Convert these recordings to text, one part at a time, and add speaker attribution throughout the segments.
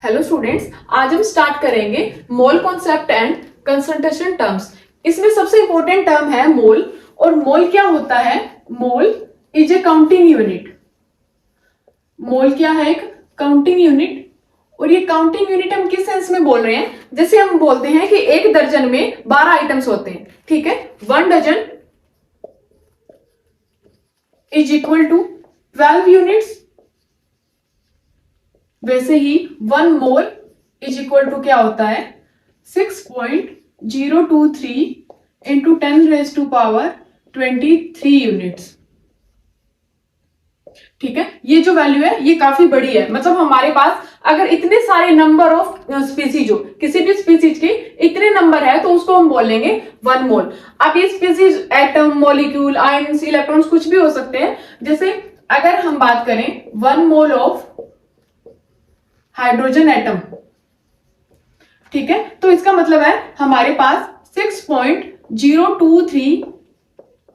Speaker 1: Hello students, आज हम start करेंगे mole concept and concentration terms. इसमें सबसे इंपॉर्टेंट टर्म है मोल। और मोल क्या होता है? Mole is a counting unit. Mole क्या है? एक काउंटिंग यूनिट। और ये काउंटिंग यूनिट हम किस सेंस में बोल रहे हैं? जैसे हम बोलते हैं कि एक दर्जन में 12 आइटम्स होते हैं, ठीक है। 1 dozen is equal to 12 units. वैसे ही 1 मोल इज इक्वल टू क्या होता है? 6.023 इंटू 10⁻23 यूनिट्स। ठीक है, ये जो वैल्यू है ये काफी बड़ी है। मतलब हमारे पास अगर इतने सारे नंबर ऑफ स्पीसीज हो, किसी भी स्पीसीज के इतने नंबर है तो उसको हम बोलेंगे 1 मोल। अब ये species atom, molecule, ions, electrons कुछ भी हो सकते हैं। जैसे अगर हम बात करें 1 मोल ऑफ हाइड्रोजन एटम, ठीक है, तो इसका मतलब है हमारे पास 6.023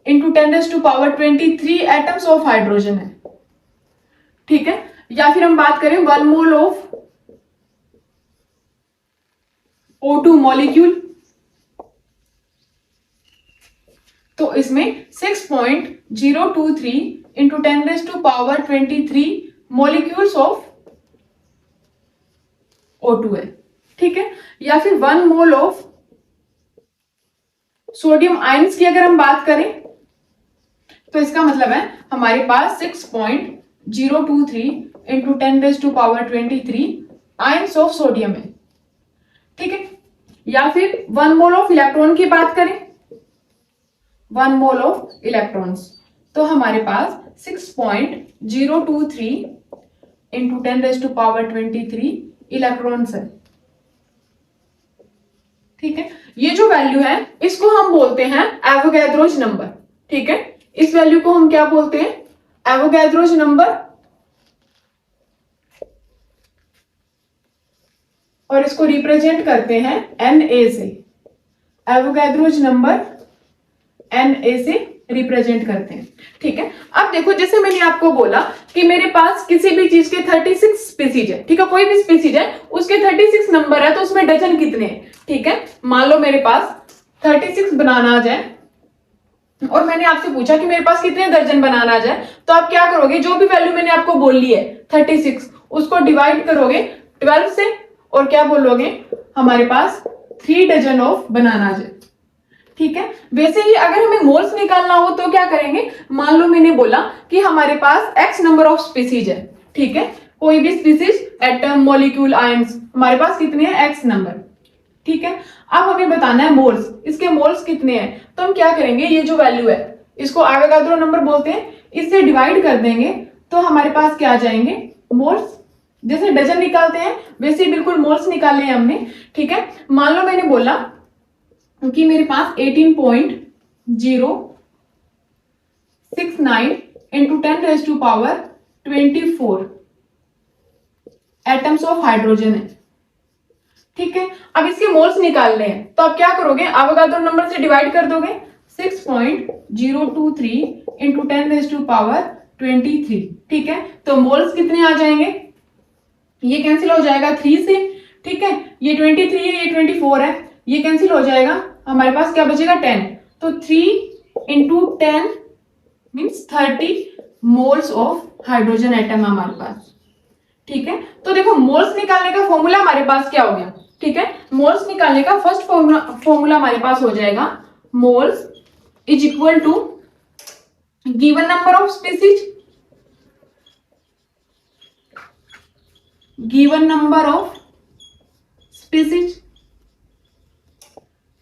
Speaker 1: इंटू 10⁻23 एटम्स ऑफ हाइड्रोजन है, ठीक है। या फिर हम बात करें 1 मोल ऑफ O2 मॉलिक्यूल, तो इसमें 6.023 इंटू 10⁻23 मॉलिक्यूल्स ऑफ O2 है, ठीक है। या फिर 1 मोल ऑफ सोडियम आयंस की अगर हम बात करें तो इसका मतलब है हमारे पास 6.023 इंटू 10⁻23 आयंस ऑफ सोडियम है, ठीक है। या फिर 1 मोल ऑफ इलेक्ट्रॉन की बात करें, 1 मोल ऑफ इलेक्ट्रॉन्स, तो हमारे पास 6.023 इंटू 10⁻23 इलेक्ट्रॉन्स है, ठीक है। ये जो वैल्यू है इसको हम बोलते हैं एवोगैड्रोज नंबर, ठीक है। इस वैल्यू को हम क्या बोलते हैं? Avogadro's number. और इसको रिप्रेजेंट करते हैं Na से। एवोगैड्रोज नंबर Na से रिप्रेजेंट करते हैं, ठीक है। अब देखो, जैसे मैंने आपको बोला कि मेरे पास किसी भी चीज के 36 स्पीसीज है, ठीक है। कोई भी स्पीसीज है उसके 36 नंबर है, तो उसमें डजन कितने हैं, ठीक है। मान लो मेरे पास 36 बनाना आ जाए और मैंने आपसे पूछा कि मेरे पास कितने दर्जन बनाना आ जाए, तो आप क्या करोगे? जो भी वैल्यू मैंने आपको बोल ली है 36, उसको डिवाइड करोगे 12 से और क्या बोलोगे? हमारे पास 3 डजन ऑफ बनाना आ जाए, ठीक है। वैसे ही अगर हमें मोल्स निकालना हो तो क्या करेंगे? मान लो मैंने बोला कि हमारे पास x नंबर ऑफ स्पीसीज है, ठीक है। कोई भी स्पीसीज, एटम, मॉलिक्यूल, आयंस, हमारे पास कितने हैं? x नंबर, ठीक है। अब हमें बताना है मोल्स, इसके मोल्स कितने हैं। तो हम क्या करेंगे? ये जो वैल्यू है इसको एवोगाड्रो नंबर बोलते हैं, इससे डिवाइड कर देंगे तो हमारे पास क्या आ जाएंगे? मोल्स। जैसे डजन निकालते हैं वैसे बिल्कुल मोल्स निकाले हैं हमने, ठीक है। मान लो मैंने बोला कि मेरे पास 18.069 इंटू 10⁻24 एटम्स ऑफ हाइड्रोजन है, ठीक है। अब इसके मोल्स निकालने हैं तो आप क्या करोगे? एवोगाड्रो नंबर से डिवाइड कर दोगे। 6.023 इंटू 10⁻23, ठीक है। तो मोल्स कितने आ जाएंगे? ये कैंसिल हो जाएगा 3 से, ठीक है। ये 23 है, ये 24 है, ये कैंसिल हो जाएगा। हमारे पास क्या बचेगा? 10। तो 3 into 10 means 30 moles of hydrogen atom हमारे पास, ठीक है। तो देखो, मोल्स निकालने का फॉर्मूला हमारे पास क्या हो गया, ठीक है। मोल्स निकालने का फर्स्ट फॉर्मूला हमारे पास हो जाएगा moles is equal to given number of species, given number of species,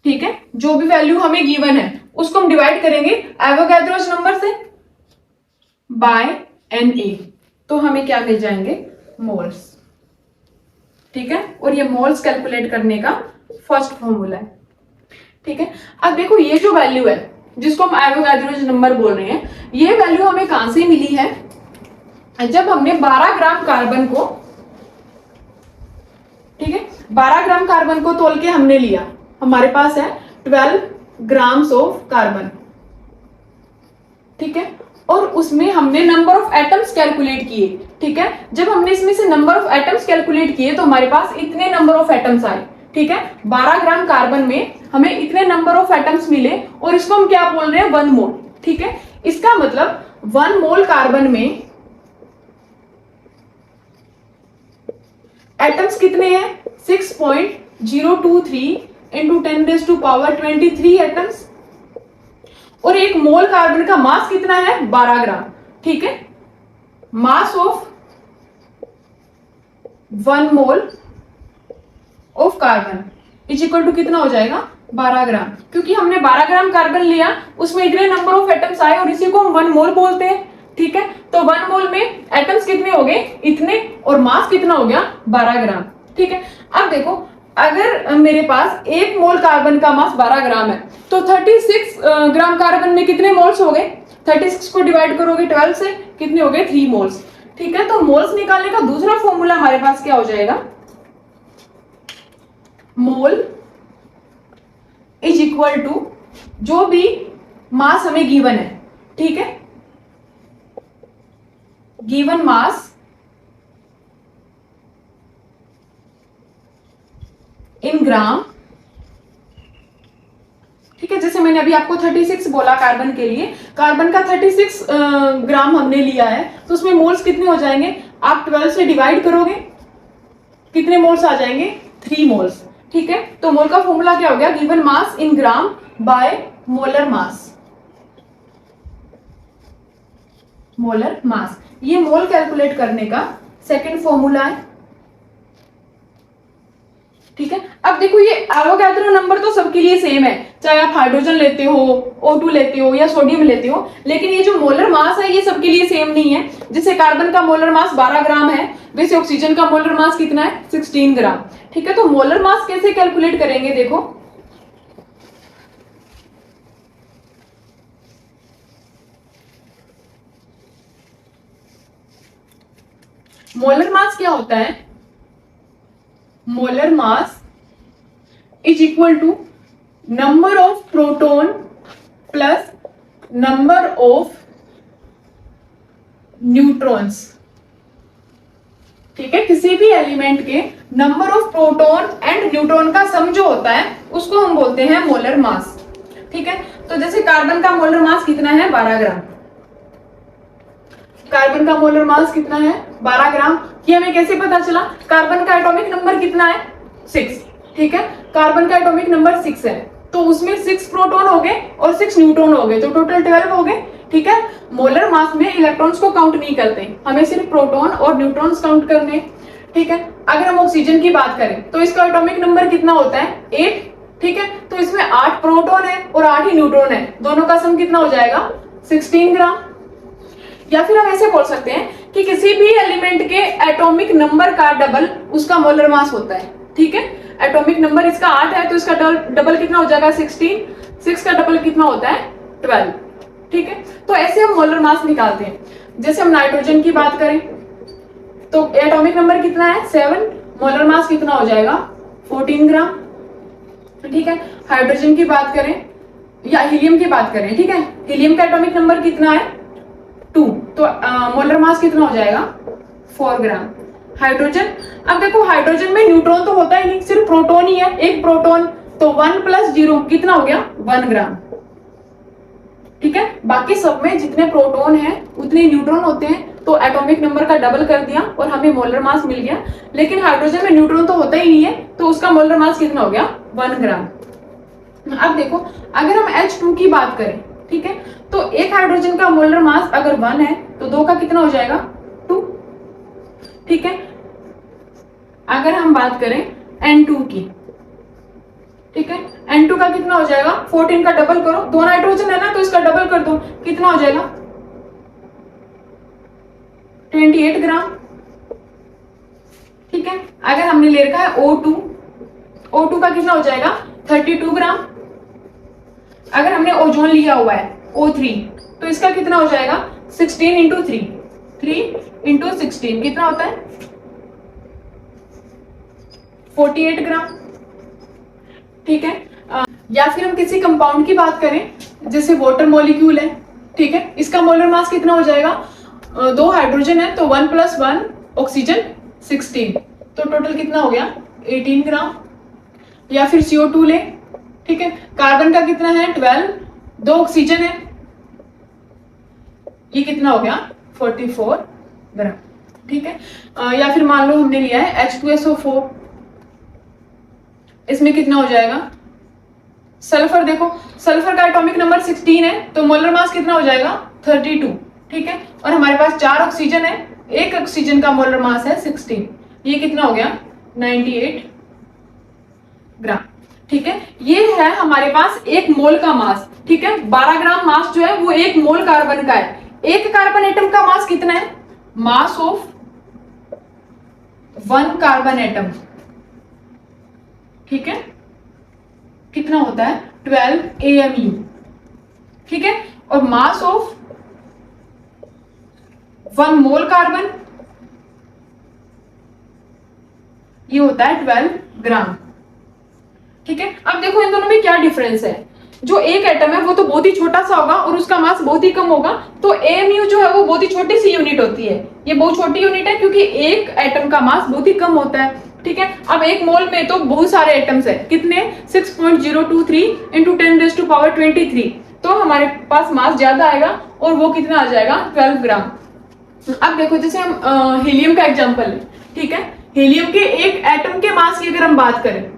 Speaker 1: ठीक है। जो भी वैल्यू हमें गिवन है उसको हम डिवाइड करेंगे एवोगाड्रोज नंबर से बाय Na, तो हमें क्या मिल जाएंगे? मोल्स, ठीक है। और ये मोल्स कैलकुलेट करने का फर्स्ट फॉर्मूला है, ठीक है। अब देखो, ये जो वैल्यू है जिसको हम एवोगाड्रोज नंबर बोल रहे हैं, ये वैल्यू हमें कहां से मिली है? जब हमने 12 ग्राम कार्बन को, ठीक है, 12 ग्राम कार्बन को तोल के हमने लिया, हमारे पास है 12 ग्राम्स ऑफ कार्बन, ठीक है। और उसमें हमने नंबर ऑफ एटम्स कैलकुलेट किए, ठीक है। जब हमने इसमें से नंबर ऑफ एटम्स कैलकुलेट किए तो हमारे पास इतने नंबर ऑफ एटम्स आए, ठीक है। 12 ग्राम कार्बन में हमें इतने नंबर ऑफ एटम्स मिले और इसको हम क्या बोल रहे हैं, 1 मोल, ठीक है। इसका मतलब 1 मोल कार्बन में एटम्स कितने हैं, 6.023 इंटू 10⁻23 एटम्स। और एक मोल कार्बन का मास कितना है, 12 ग्राम, ठीक है। Mass of 1 mole of carbon is equal to कितना हो जाएगा, 12 ग्राम। क्योंकि हमने 12 ग्राम कार्बन लिया, उसमें इतने नंबर ऑफ एटम्स आए और इसी को हम 1 मोल बोलते हैं, ठीक है। तो 1 मोल में एटम्स कितने हो गए, इतने, और मास कितना हो गया, 12 ग्राम, ठीक है। अब देखो, अगर मेरे पास 1 मोल कार्बन का मास 12 ग्राम है तो 36 ग्राम कार्बन में कितने मोल्स हो गए, 36 को डिवाइड करोगे 12 से, कितने हो गए, 3 मोल्स, ठीक है। तो मोल्स निकालने का दूसरा फॉर्मूला हमारे पास क्या हो जाएगा, मोल इज इक्वल टू जो भी मास हमें गिवन है, ठीक है, गिवन मास इन ग्राम, ठीक है। जैसे मैंने अभी आपको 36 बोला कार्बन के लिए, कार्बन का 36 ग्राम हमने लिया है, तो उसमें मोल्स कितने हो जाएंगे, आप 12 से डिवाइड करोगे, कितने मोल्स आ जाएंगे, 3 मोल्स, ठीक है। तो मोल का फॉर्मूला क्या हो गया, given mass in gram by molar mass, molar mass. ये मोल कैलकुलेट करने का सेकंड फॉर्मूला है, ठीक है। अब देखो, ये एवोगैड्रो नंबर तो सबके लिए सेम है, चाहे आप हाइड्रोजन लेते हो, O2 लेते हो या सोडियम लेते हो, लेकिन ये जो मोलर मास है ये सबके लिए सेम नहीं है। जैसे कार्बन का मोलर मास 12 ग्राम है, वैसे ऑक्सीजन का मोलर मास कितना है, 16 ग्राम, ठीक है। तो मोलर मास कैसे कैलकुलेट करेंगे, देखो, मोलर मास क्या होता है, molar mass is equal to number of proton plus number of neutrons, ठीक है। किसी भी एलिमेंट के number of proton and neutron का सम जो होता है उसको हम बोलते हैं मोलर मास, ठीक है। तो जैसे कार्बन का मोलर मास कितना है, 12 ग्राम, कार्बन का मोलर मास कितना है, 12 ग्राम। ये हमें कैसे पता चला, कार्बन का एटॉमिक नंबर कितना है, 6, ठीक है। कार्बन का एटॉमिक नंबर 6 है, तो उसमें 6 प्रोटॉन हो गए और 6 न्यूट्रॉन हो गए, तो टोटल 12 हो गए, ठीक है। मोलर मास में इलेक्ट्रॉन्स को काउंट नहीं करते, हमें सिर्फ प्रोटॉन और न्यूट्रॉन्स काउंट करने, ठीक है। अगर हम ऑक्सीजन की बात करें तो इसका एटॉमिक नंबर कितना होता है, 8, ठीक है। तो इसमें 8 प्रोटॉन है और 8 ही न्यूट्रॉन है, दोनों का सम कितना हो जाएगा, 16 ग्राम। या फिर हम ऐसे बोल सकते हैं कि किसी भी एलिमेंट के एटॉमिक नंबर का डबल उसका मोलर मास होता है, ठीक है। एटॉमिक नंबर इसका 8 है तो इसका डबल कितना हो जाएगा, 16, 6 का डबल कितना होता है, 12, ठीक है। तो ऐसे हम मोलर मास निकालते हैं। जैसे हम नाइट्रोजन की बात करें तो एटॉमिक नंबर कितना है, 7, मोलर मास कितना हो जाएगा, 14 ग्राम, ठीक है। हाइड्रोजन की बात करें या हीलियम की बात करें, ठीक है, हीलियम का एटॉमिक नंबर कितना है, 2, तो मोलर मास कितना हो जाएगा, 4 ग्राम। हाइड्रोजन, अब देखो हाइड्रोजन में न्यूट्रॉन तो होता ही नहीं, सिर्फ प्रोटॉन ही है, एक प्रोटॉन, तो 1 + 0 कितना हो गया, 1 ग्राम, ठीक है। बाकी सब में जितने प्रोटॉन है उतने न्यूट्रॉन होते हैं, तो एटॉमिक नंबर का डबल कर दिया और हमें मोलर मास मिल गया। लेकिन हाइड्रोजन में न्यूट्रॉन तो होता ही नहीं है, तो उसका मोलर मास कितना हो गया, 1 ग्राम। अब देखो, अगर हम H2 की बात करें, ठीक है, तो एक हाइड्रोजन का मोलर मास अगर 1 है तो 2 का कितना हो जाएगा, 2, ठीक है। अगर हम बात करें N2 की, ठीक है, N2 का कितना हो जाएगा, 14 का डबल करो, 2 नाइट्रोजन है ना तो इसका डबल कर दो, कितना हो जाएगा, 28 ग्राम, ठीक है। अगर हमने ले रखा है O2, O2 का कितना हो जाएगा, 32 ग्राम। अगर हमने ओजोन लिया हुआ है O3 तो इसका कितना हो जाएगा, 16 × 3, 3 × 16 कितना होता है, 48 ग्राम, ठीक है। या फिर हम किसी कंपाउंड की बात करें, जैसे वाटर मॉलिक्यूल है, ठीक है, इसका मोलर मास कितना हो जाएगा, 2 हाइड्रोजन है तो 1 + 1 ऑक्सीजन 16, तो टोटल कितना हो गया 18 ग्राम। या फिर CO2 ले, ठीक है, कार्बन का कितना है 12, 2 ऑक्सीजन है, ये कितना हो गया 44 ग्राम। ठीक है, या फिर मान लो हमने लिया है H2SO4, इसमें कितना हो जाएगा, सल्फर, देखो सल्फर का एटॉमिक नंबर 16 है तो मोलर मास कितना हो जाएगा 32। ठीक है, और हमारे पास 4 ऑक्सीजन है, एक ऑक्सीजन का मोलर मास है 16, ये कितना हो गया 98 ग्राम। ठीक है, ये है हमारे पास एक मोल का मास। ठीक है, 12 ग्राम मास जो है वो एक मोल कार्बन का है। एक कार्बन एटम का मास कितना है, मास ऑफ 1 कार्बन एटम, ठीक है, कितना होता है 12 AMU। ठीक है, और मास ऑफ 1 मोल कार्बन, ये होता है 12 ग्राम। ठीक है, अब देखो इन दोनों में क्या डिफरेंस है, जो एक एटम है वो तो बहुत ही छोटा सा होगा और उसका मास बहुत ही कम होगा, तो AMU जो है वो बहुत ही छोटी सी यूनिट होती है, ये बहुत छोटी यूनिट है क्योंकि एक एटम का मास बहुत ही कम होता है। ठीक है, अब एक मोल में तो बहुत सारे एटम्स है, कितने 6.023 × 10⁻23, तो हमारे पास मास ज्यादा आएगा और वो कितना आ जाएगा 12 ग्राम। अब देखो जैसे हम हीलियम का एग्जांपल है, ठीक है, हीलियम के एक एटम के मास की अगर हम बात करें,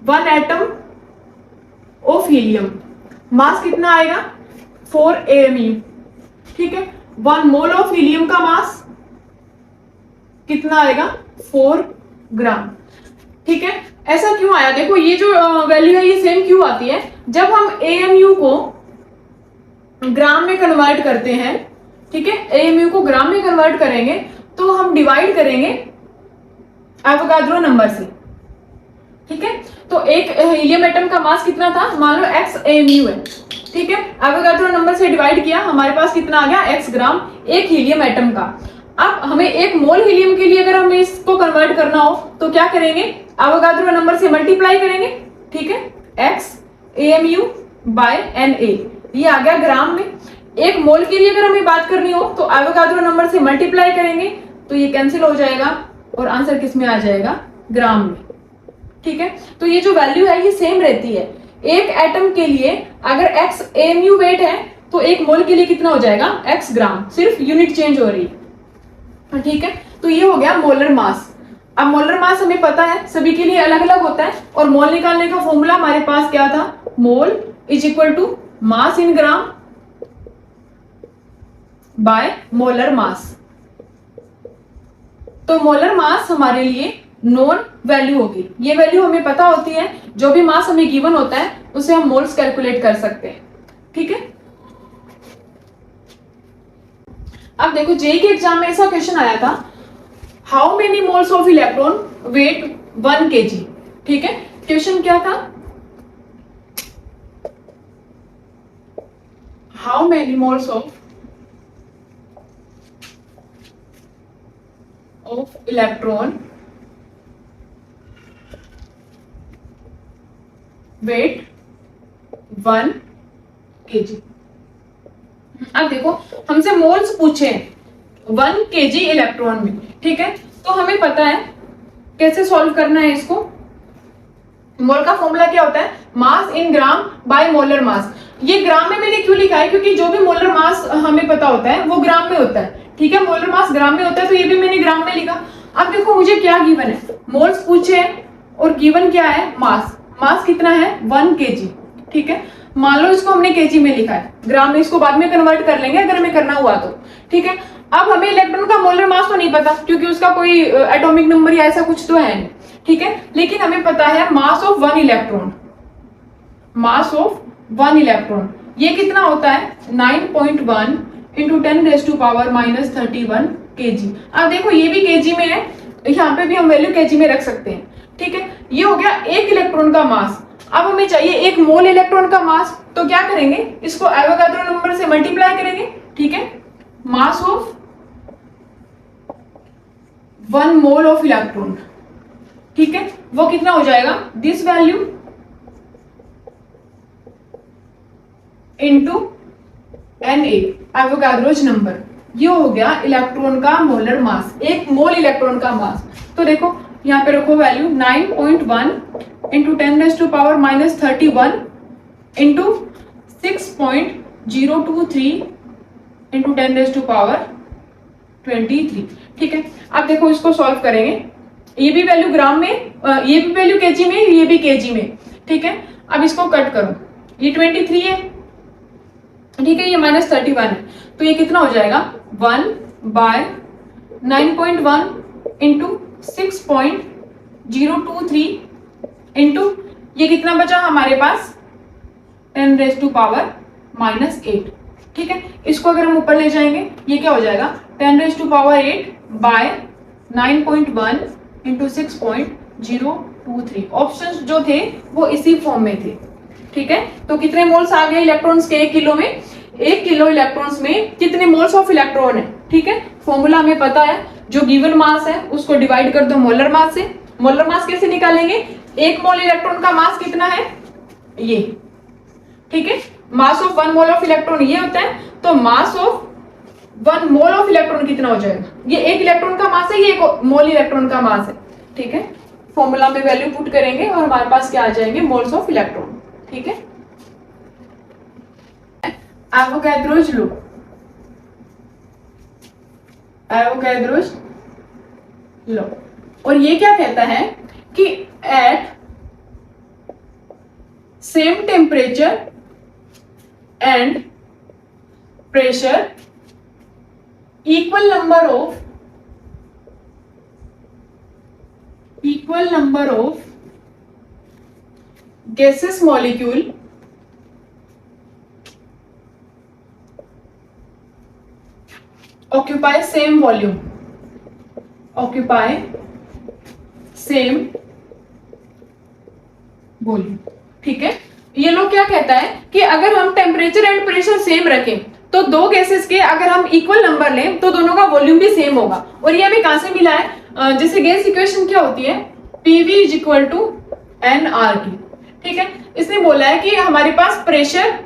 Speaker 1: 1 एटम ऑफ हीलियम मास कितना आएगा 4 AMU। ठीक है, 1 मोल ऑफ हीलियम का मास कितना आएगा 4 ग्राम। ठीक है, ऐसा क्यों आया, देखो ये जो वैल्यू है ये सेम क्यों आती है, जब हम AMU को ग्राम में कन्वर्ट करते हैं, ठीक है, AMU को ग्राम में कन्वर्ट करेंगे तो हम डिवाइड करेंगे एवोगाड्रो नंबर से। ठीक है, तो एक हीलियम एटम का मास कितना था, मान लो x AMU है, ठीक है, एवोगाड्रो नंबर से डिवाइड किया, हमारे पास कितना आ गया x ग्राम एक हीलियम एटम का। अब हमें एक मोल हीलियम के लिए अगर हमें इसको कन्वर्ट करना हो तो क्या करेंगे, एवोगाड्रो नंबर से मल्टीप्लाई करेंगे। ठीक है, x AMU by NA, ये आ गया ग्राम में। एक मोल के लिए अगर हमें बात करनी हो तो एवोगाड्रो नंबर से मल्टीप्लाई करेंगे तो ये कैंसिल हो जाएगा और आंसर किस में आ जाएगा, ग्राम में। ठीक है, तो ये जो वैल्यू है ये सेम रहती है। एक एटम के लिए अगर x AMU वेट है तो एक मोल के लिए कितना हो जाएगा x ग्राम, सिर्फ यूनिट चेंज हो रही है। ठीक है, तो ये हो गया मोलर मास। अब मोलर मास हमें पता है सभी के लिए अलग अलग होता है, और मोल निकालने का फॉर्मूला हमारे पास क्या था, mole is equal to mass in gram by molar mass. तो मोलर मास हमारे लिए नॉन वैल्यू होगी, ये वैल्यू हमें पता होती है, जो भी मास हमें गिवन होता है उसे हम मोल्स कैलकुलेट कर सकते हैं। ठीक है, अब देखो जेईई के एग्जाम में ऐसा क्वेश्चन आया था, how many moles of electron weigh 1 kg। ठीक है, क्वेश्चन क्या था, how many moles of electron weigh 1 kg। अब देखो हमसे मोल्स पूछे 1 kg इलेक्ट्रॉन में, ठीक है, तो हमें पता है कैसे सॉल्व करना है इसको। मोल का फॉर्मूला क्या होता है, मास इन ग्राम बाय मोलर मास। ये ग्राम में मैंने क्यों लिखा है, क्योंकि जो भी मोलर मास हमें पता होता है वो ग्राम में होता है। ठीक है, मोलर मास ग्राम में होता है तो ये भी मैंने ग्राम में लिखा। अब देखो मुझे क्या गिवन है, मोल्स पूछे और गिवन क्या है, मास। मास कितना है 1 kg। ठीक है, मान लो इसको हमने केजी में लिखा है, ग्राम में इसको बाद में कन्वर्ट कर लेंगे अगर हमें करना हुआ तो। ठीक है, अब हमें इलेक्ट्रॉन का मोलर मास तो नहीं पता क्योंकि उसका कोई एटॉमिक नंबर या ऐसा कुछ तो है नहीं। ठीक है, लेकिन हमें पता है mass of 1 electron, mass of 1 electron ये कितना होता है 9.1 × 10⁻⁻31 kg। अब देखो ये भी केजी में है, यहाँ पे भी हम वैल्यू केजी में रख सकते हैं। ठीक है, ये हो गया एक इलेक्ट्रॉन का मास। अब हमें चाहिए एक मोल इलेक्ट्रॉन का मास, तो क्या करेंगे, इसको एवोगाड्रो नंबर से मल्टीप्लाई करेंगे। ठीक है, mass of 1 mole of electron, ठीक है, वो कितना हो जाएगा, this value into Na Avogadro's number, ये हो गया इलेक्ट्रॉन का मोलर मास, एक मोल इलेक्ट्रॉन का मास। तो देखो यहाँ पे रखो वैल्यू 9.1 इंटू 10⁻³ इंटू 6.023 इंटू 10⁻23। ठीक है, अब देखो इसको सॉल्व करेंगे, ये भी वैल्यू ग्राम में, ये भी वैल्यू केजी में, ये भी केजी में। ठीक है, अब इसको कट करो, ये 23 है, ठीक है, ये -31 है, तो ये कितना हो जाएगा 1/9.1 इंटू 6.023 इंटू ये कितना बचा हमारे पास 10⁻⁻8। ठीक है, इसको अगर हम ऊपर ले जाएंगे ये क्या हो जाएगा 10⁻8/9.1 इंटू 6.023। ऑप्शंस जो थे वो इसी फॉर्म में थे। ठीक है, तो कितने मोल्स आ गए इलेक्ट्रॉन्स के 1 किलो में, 1 किलो इलेक्ट्रॉन्स में कितने मोल्स ऑफ इलेक्ट्रॉन है। ठीक है, फॉर्मूला हमें पता है, जो गिवन मास है उसको डिवाइड कर दो मोलर मास से। मोलर मास कैसे निकालेंगे, 1 मोल इलेक्ट्रॉन का मास कितना है ये। ठीक है, mass of 1 mole of electron ये होता है, तो मास ऑफ 1 मोल ऑफ इलेक्ट्रॉन कितना हो जाएगा, ये 1 इलेक्ट्रॉन का मास है, ये 1 मोल इलेक्ट्रॉन का मास है। ठीक है, फॉर्मूला में वैल्यू पुट करेंगे और हमारे पास क्या आ जाएंगे मोल्स ऑफ इलेक्ट्रॉन। ठीक है, एवोगाड्रोज लॉ, एवोगाड्रोज लॉ, और ये क्या कहता है कि at same temperature and pressure equal number of gaseous molecule occupy same volume, ठीक है, ये लोग क्या कहता है कि अगर हम टेम्परेचर एंड प्रेशर सेम रखें तो दो गैसेस के अगर हम इक्वल नंबर लें तो दोनों का वॉल्यूम भी सेम होगा। और ये अभी कहां से मिला है, जैसे गैस इक्वेशन क्या होती है PV = nRT। ठीक है, इसने बोला है कि हमारे पास प्रेशर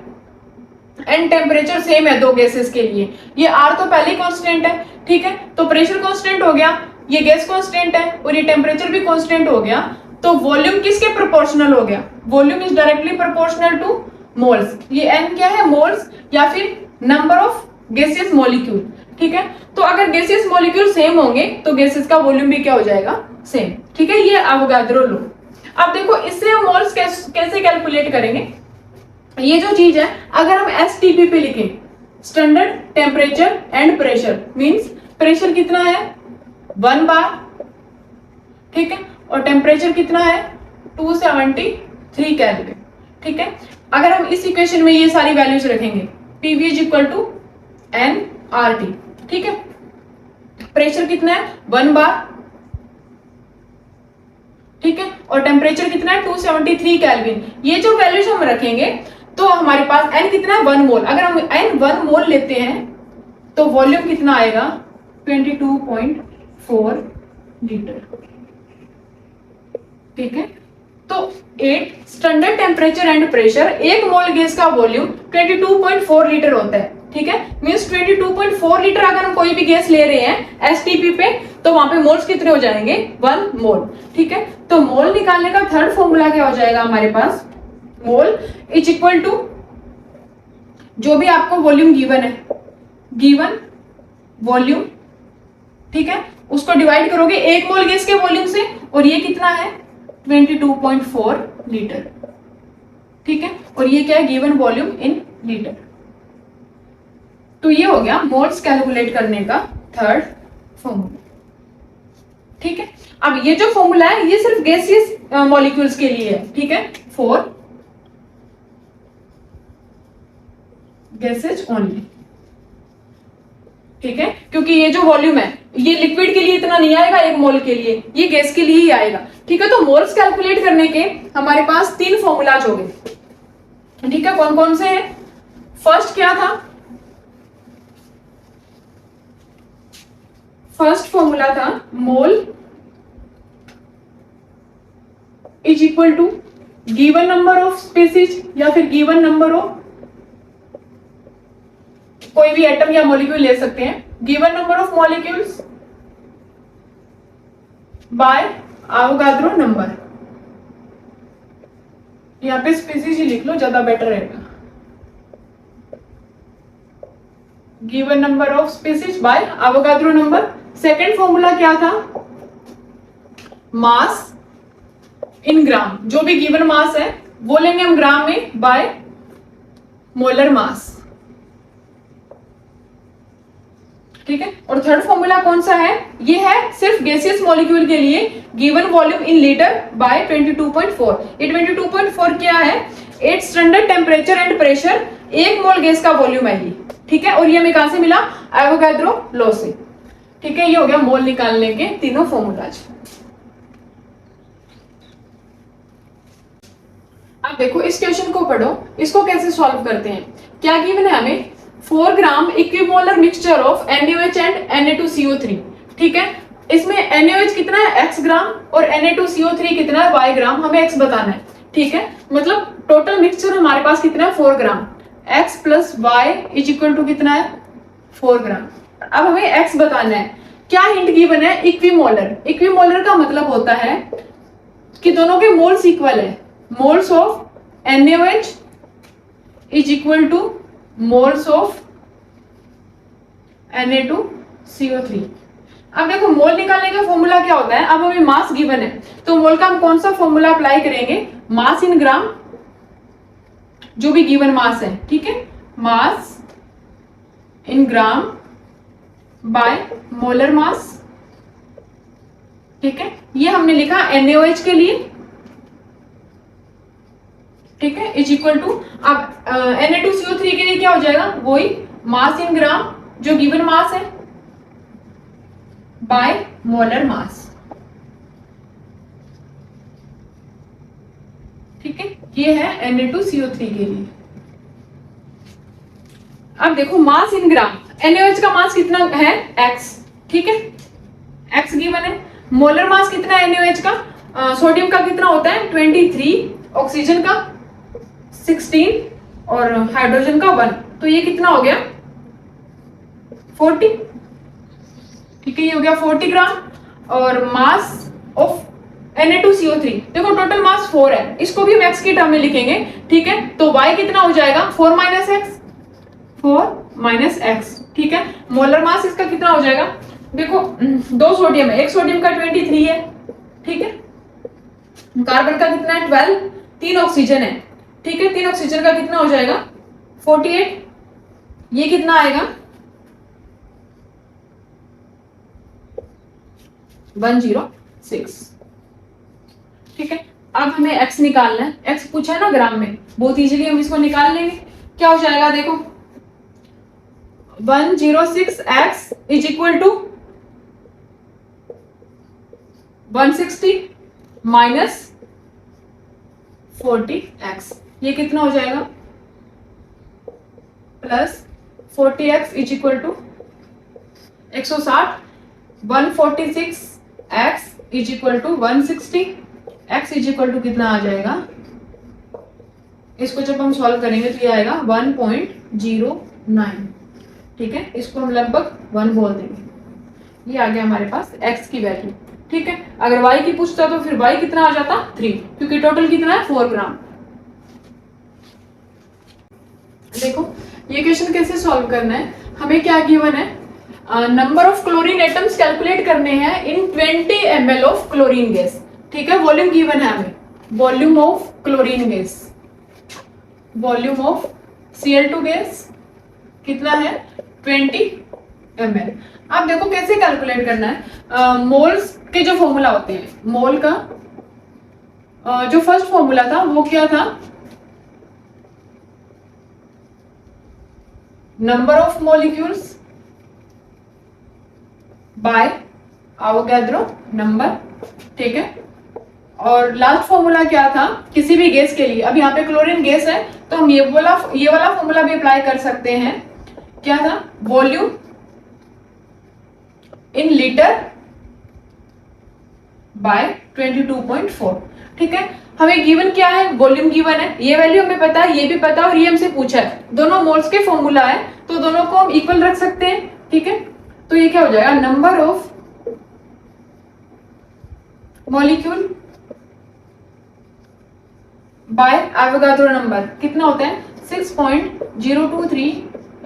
Speaker 1: एंड टेम्परेचर सेम है दो गैसेस के लिए, ये R तो पहले ही कांस्टेंट है। ठीक है, तो प्रेशर कांस्टेंट हो गया, ये गैस कांस्टेंट है और ये टेम्परेचर भी कांस्टेंट हो गया, तो वॉल्यूम किसके प्रोपोर्शनल हो गया, volume is directly proportional two moles. ये n क्या है मोल्स या फिर नंबर ऑफ गैसियस मॉलिक्यूल। ठीक है, तो अगर गैसियस मॉलिक्यूल सेम होंगे तो गैसेस का वॉल्यूम भी क्या हो जाएगा सेम। ठीक है, ये एवोगाड्रो लॉ। अब देखो इससे हम मोल्स कैसे कैलकुलेट करेंगे, ये जो चीज है अगर हम STP पे लिखें, standard temperature and pressure, means pressure कितना है 1 बार, ठीक है, और टेम्परेचर कितना है 273 केल्विन। ठीक है, अगर हम इस इक्वेशन में ये सारी वैल्यूज रखेंगे, PV = nRT। ठीक है, प्रेशर कितना है 1 बार, ठीक है, और टेम्परेचर कितना है 273 केल्विन। ये जो वैल्यूज हम रखेंगे तो हमारे पास n कितना है 1 मोल, अगर हम n 1 मोल लेते हैं तो वॉल्यूम कितना आएगा 22.4 लीटर। ठीक है, तो 8 standard temperature and pressure, 1 mole gas का वॉल्यूम 22.4 लीटर होता है। ठीक है, मींस 22.4 लीटर अगर हम कोई भी गैस ले रहे हैं STP पे तो वहां पे मोल्स कितने हो जाएंगे 1 मोल। ठीक है, तो मोल निकालने का थर्ड फॉर्मूला क्या हो जाएगा हमारे पास, मोल इज इक्वल टू जो भी आपको वॉल्यूम गिवन है, गिवन वॉल्यूम, ठीक है, उसको डिवाइड करोगे 1 मोल गैस के वॉल्यूम से, और ये कितना है 22.4 लीटर। ठीक है, और ये क्या है गिवन वॉल्यूम इन लीटर। तो ये हो गया मोल्स कैलकुलेट करने का थर्ड फॉर्मूला। ठीक है, अब ये जो फॉर्मूला है ये सिर्फ गैसियस मॉलिक्यूल्स के लिए है। ठीक है, फॉर गैसेज ओनली। ठीक है, क्योंकि ये जो वॉल्यूम है ये लिक्विड के लिए इतना नहीं आएगा 1 मोल के लिए, ये गैस के लिए ही आएगा। ठीक है, तो मोल्स कैलकुलेट करने के हमारे पास 3 फॉर्मूलाज हो गए। ठीक है, कौन कौन से हैं, फर्स्ट क्या था, फर्स्ट फॉर्मूला था mole is equal to given number of species या फिर गिवन नंबर ऑफ कोई भी एटम या मॉलिक्यूल ले सकते हैं। Given number of molecules by Avogadro number. यहाँ पे स्पीसीज ही लिख लो, ज्यादा बेटर रहेगा। Given number of species by Avogadro number. Second formula क्या था? मास इन ग्राम, जो भी गिवन मास है वो लेंगे हम ग्राम में बाय मोलर मास, ठीक है। और थर्ड फॉर्मूला कौन सा है? ये है सिर्फ गैसियस मॉलिक्यूल के लिए, given volume in litre by 22.4। ये 22.4 क्या है? 8 standard temperature and pressure, 1 mole gas का वॉल्यूम है ये, ठीक है। और ये हमें कहां से मिला? एवोगाड्रो लॉ से, ठीक है। ये हो गया मोल निकालने के तीनों फॉर्मूलाज। अब देखो इस क्वेश्चन को पढ़ो, इसको कैसे सॉल्व करते हैं। क्या गिवन है हमें? 4 gram equimolar mixture of NaOH and Na2CO3, ठीक है। इसमें NaOH कितना है? x ग्राम, और Na2CO3 कितना है? y ग्राम। हमें x बताना है, ठीक है। मतलब टोटल मिक्सचर हमारे पास कितना है? 4 gram. x plus Y is equal to कितना है? 4 ग्राम। अब हमें x बताना है। क्या हिंट गिवन है? इक्विमोलर। इक्विमोलर का मतलब होता है कि दोनों के मोल्स इक्वल है। Moles of NaOH is equal two moles of Na2CO3। अब देखो मोल निकालने का फॉर्मूला क्या होता है? अब हमें मास गिवन है, तो मोल का हम कौन सा फॉर्मूला अप्लाई करेंगे? मास इन ग्राम, जो भी गिवन मास है, ठीक है। मास इन ग्राम बाय मोलर मास, ठीक है। ये हमने लिखा NaOH के लिए, ठीक है, इज इक्वल टू, अब Na2CO3 के लिए क्या हो जाएगा? वही मास इन ग्राम, जो गिवन मास है, बाय मोलर मास, ठीक है। ये है Na2CO3 के लिए। अब देखो मास इन ग्राम, NaOH का मास कितना है? x, ठीक है, x गिवन है। मोलर मास कितना है NaOH का? सोडियम का कितना होता है? 23, ऑक्सीजन का 16 और हाइड्रोजन का 1, तो ये कितना हो गया? 40, ठीक है। ये हो गया 40 ग्राम। और मास ऑफ Na2CO3, देखो टोटल मास 4 है, इसको भी हम x की टर्म में लिखेंगे, ठीक है। तो y कितना हो जाएगा? 4 माइनस x, ठीक है। मोलर मास इसका कितना हो जाएगा? देखो 2 सोडियम है, एक सोडियम का 23 है, ठीक है। कार्बन का कितना है? 12, 3 ऑक्सीजन है, ठीक है। 3 ऑक्सीजन का कितना हो जाएगा? 48। ये कितना आएगा? 106, ठीक है। अब हमें x निकालना है। x पूछा है ना ग्राम में, बहुत इजीली हम इसको निकाल लेंगे। क्या हो जाएगा? देखो 106x is equal to 160 minus 40x, ये कितना हो जाएगा? Plus 40x is equal to 160, 146x is equal to 160, x is equal to कितना आ जाएगा? इसको जब हम सॉल्व करेंगे तो ये आएगा 1.09, ठीक है। इसको हम लगभग 1 बोल देंगे। ये आ गया हमारे पास x की वैल्यू, ठीक है। अगर y की पूछता तो फिर y कितना आ जाता? 3, क्योंकि टोटल कितना है? 4 ग्राम। देखो ये क्वेश्चन कैसे सॉल्व करना है। हमें क्या गिवन है? Number of chlorine atoms calculate करने हैं इन 20 ml ऑफ क्लोरीन गैस, ठीक है। वॉल्यूम गिवन है हमें, volume of chlorine gas, volume of Cl2 gas कितना है? 20 ml। अब देखो कैसे कैलकुलेट करना है। मोल्स के जो फॉर्मूला होते हैं, मोल का जो फर्स्ट फॉर्मूला था वो क्या था? Number of molecules by Avogadro number, ठीक है। और लास्ट फॉर्मूला क्या था? किसी भी गैस के लिए, अब यहाँ पे क्लोरीन गैस है तो हम ये वाला फॉर्मूला भी अप्लाई कर सकते हैं। क्या था? Volume in litre by 22.4। ठीक है, हमें गिवन क्या है, वॉल्यूम गिवन है, ये वैल्यू हमें पता है, ये भी पता है और ये हमसे पूछा है, दोनों मोल्स के फॉर्मूला है तो दोनों को हम इक्वल रख सकते हैं। ठीक है, तो ये क्या हो जाएगा, number of molecule by Avogadro number कितना होता है 6.023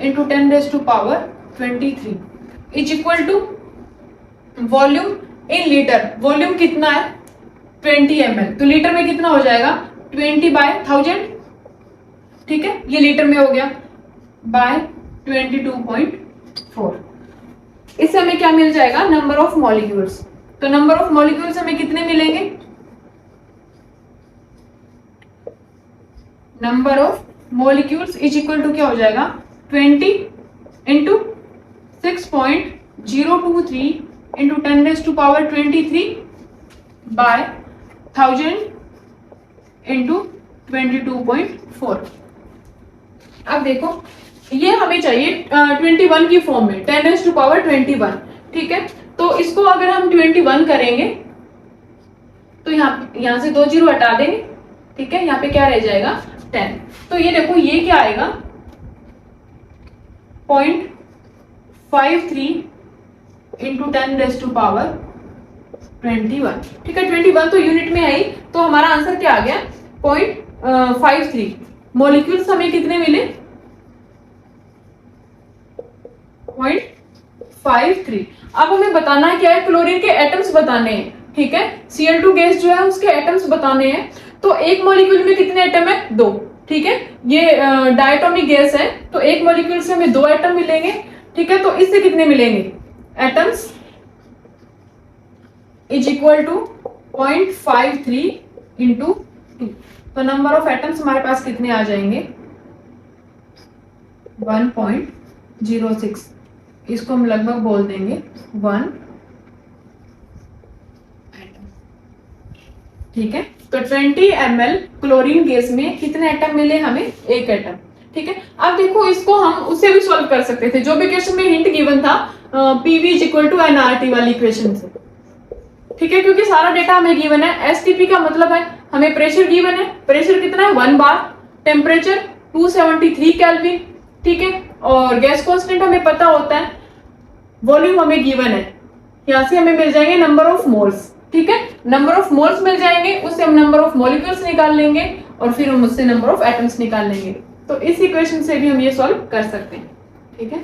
Speaker 1: into 10⁻23 is equal to volume in litre. Volume कितना है 20 ml, तो लीटर में कितना हो जाएगा 20/1000। ठीक है, ये लीटर में हो गया बाय 22.4। इससे हमें क्या मिल जाएगा, नंबर ऑफ मॉलिक्यूल्स। तो नंबर ऑफ मॉलिक्यूल्स हमें कितने मिलेंगे, number of molecules is equal to क्या हो जाएगा 20 इंटू 6.023 इंटू 10⁻23 बाय 1000 इंटू 22.4। अब देखो ये हमें चाहिए 21 की फॉर्म में 10⁻21। ठीक है, तो इसको अगर हम 21 करेंगे तो यहां से 2 जीरो हटा देंगे। ठीक है, यहाँ पे क्या रह जाएगा 10। तो ये देखो ये क्या आएगा 0.53 इंटू 10⁻21। ठीक है, 21 तो यूनिट में आई, तो हमारा आंसर क्या आ गया 0.53। मॉलिक्यूल्स हमें कितने मिले 0.53। अब हमें बताना है क्या है, क्लोरीन के एटम्स बताने हैं। ठीक है, Cl2 गैस जो है उसके एटम्स बताने हैं। तो एक मॉलिक्यूल में कितने एटम है 2। ठीक है, ये डायटोमिक गैस है तो एक मॉलिक्यूल से हमें 2 एटम मिलेंगे। ठीक है, तो इससे कितने मिलेंगे atoms is equal to 0.53 into 2। तो नंबर ऑफ एटम्स हमारे पास कितने आ जाएंगे 1.06। इसको हम लगभग बोल देंगे 1 एटम। ठीक है, तो 20 ml क्लोरीन गैस में कितने एटम मिले हमें 1 एटम। ठीक है, अब देखो इसको हम उससे भी सॉल्व कर सकते थे, जो भी क्वेश्चन में हिंट गिवन था PV is equal to nRT वाली इक्वेशन से। ठीक है, क्योंकि सारा डेटा हमें गिवन है। STP का मतलब है हमें प्रेशर गिवन है, प्रेशर कितना है 1 बार, टेम्परेचर 273 केल्विन। ठीक है, और गैस कांस्टेंट हमें पता होता है, वॉल्यूम हमें गिवन है, यहां से हमें मिल जाएंगे नंबर ऑफ मोल्स। ठीक है, नंबर ऑफ मोल्स मिल जाएंगे, उससे हम नंबर ऑफ मॉलिक्यूल्स निकाल लेंगे और फिर हम उससे नंबर ऑफ एटम्स निकाल लेंगे। तो इस इक्वेशन से भी हम ये सॉल्व कर सकते हैं। ठीक है।